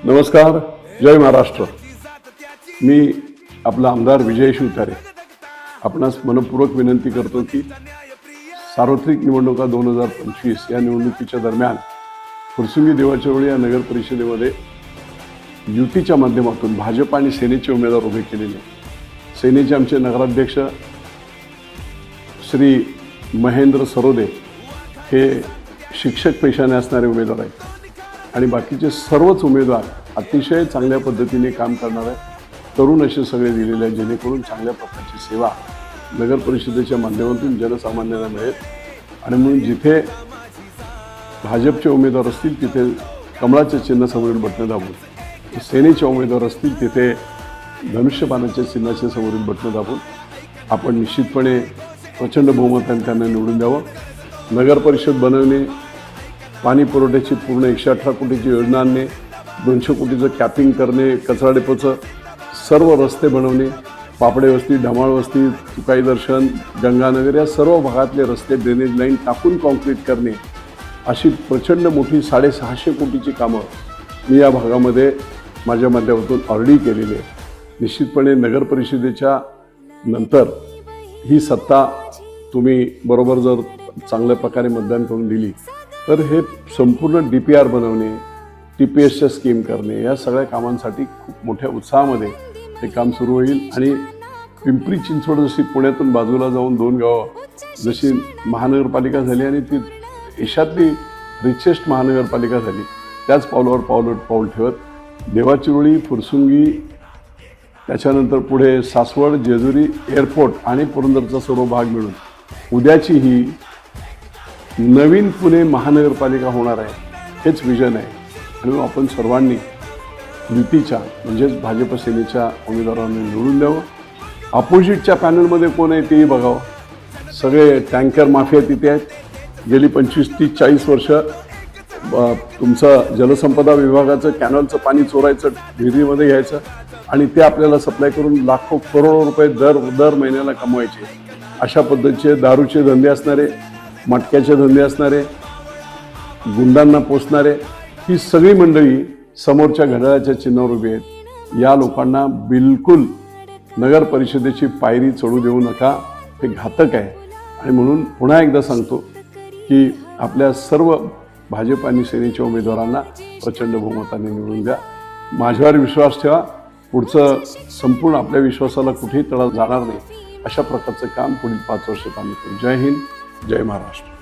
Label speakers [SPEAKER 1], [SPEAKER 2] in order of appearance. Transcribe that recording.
[SPEAKER 1] नमस्कार, जय महाराष्ट्र। मी आपला आमदार विजय शिवतारे आपणास मनपूर्वक विनंती करतो की सार्वत्रिक निवडणुका 2025 या निवडणुकीच्या दरम्यान फुरसुंगी देवाचरवळी या नगर परिषदेमध्ये युतीच्या माध्यमातून भाजप आणि सेनेचे उमेदवार उभे केलेले। सेनेचे आमचे नगराध्यक्ष श्री महेंद्र सरोदे हे शिक्षक पेशाने असणारे उमेदवार आहेत आणि बाकीचे सर्वच उमेदवार अतिशय चांगल्या पद्धतीने काम करणारे तरुण असे सगळे दिलेले आहेत, जेणेकरून चांगल्या प्रकारची सेवा नगर परिषदेच्या माध्यमातून जनसामान्यांना मिळेल। आणि म्हणून जिथे भाजपचे उमेदवार असतील तिथे कमळाचे चिन्ह समोरील बटणं दाबून, सेनेचे उमेदवार असतील तिथे धनुष्यबाणाच्या चिन्हाचे समोरील बटणं दाबून आपण निश्चितपणे प्रचंड बहुमताने त्यांना निवडून द्यावं। नगर परिषद बनवणे, पाणी पुरवठ्याची पूर्ण 118 कोटीची योजना आणणे, 200 कोटीचं कॅपिंग करणे, कचरा डेपोचं सर्व रस्ते बनवणे, पापडे वस्ती, ढमाळ वस्ती, तुकाई दर्शन, गंगानगर या सर्व भागातले रस्ते ड्रेनेज लाईन टाकून कॉन्क्रीट करणे, अशी प्रचंड मोठी 650 कोटीची कामं मी या भागामध्ये माझ्या माध्यमातून ऑलरेडी केलेली आहे। निश्चितपणे नगर परिषदेच्या नंतर ही सत्ता तुम्ही बरोबर जर चांगल्या प्रकारे मतदान करून दिली तर हे संपूर्ण DPR बनवणे, TPSच्या स्कीम करणे या सगळ्या कामांसाठी खूप मोठ्या उत्साहामध्ये हे काम सुरू होईल। आणि पिंपरी चिंचवड जशी पुण्यातून बाजूला जाऊन 2 गावं जशी महानगरपालिका झाली आणि ती देशातली रिचेस्ट महानगरपालिका झाली, त्याच पावलावर पाऊल ठेवत देवाचरवळी, फुरसुंगी, त्याच्यानंतर पुढे सासवड, जेजुरी एअरपोर्ट आणि पुरंदरचा सर्व भाग मिळून उद्याची ही नवीन पुणे महानगरपालिका होणार आहे, हेच विजन आहे। आणि आपण सर्वांनी युतीच्या म्हणजेच भाजप सेनेच्या उमेदवारांना निवडून द्यावं। अपोजिटच्या पॅनलमध्ये कोण आहे तेही बघावं। सगळे टँकर माफिया तिथे आहेत। गेली 25, 30, 40 वर्ष तुमचं जलसंपदा विभागाचं कॅनलचं पाणी चोरायचं, विहिरीमध्ये घ्यायचं आणि ते आपल्याला सप्लाय करून लाखो करोडो रुपये दर महिन्याला कमवायचे। अशा पद्धतीचे दारूचे धंदे असणारे, मटक्याचे धंदे असणारे, गुंडांना पोसणारे, ही सगळी मंडळी समोरच्या घड्याळाच्या चिन्हावर उभी आहेत। या लोकांना बिलकुल नगर परिषदेची पायरी चढू देऊ नका, हे घातक आहे। आणि म्हणून पुन्हा एकदा सांगतो की आपल्या सर्व भाजप आणि सेनेच्या उमेदवारांना प्रचंड बहुमताने निवडून द्या। माझ्यावर विश्वास ठेवा, पुढचं संपूर्ण आपल्या विश्वासाला कुठेही तडा जाणार नाही अशा प्रकारचं काम पुढील 5 वर्षात आम्ही करू। जय हिंद, जय महाराष्ट्र।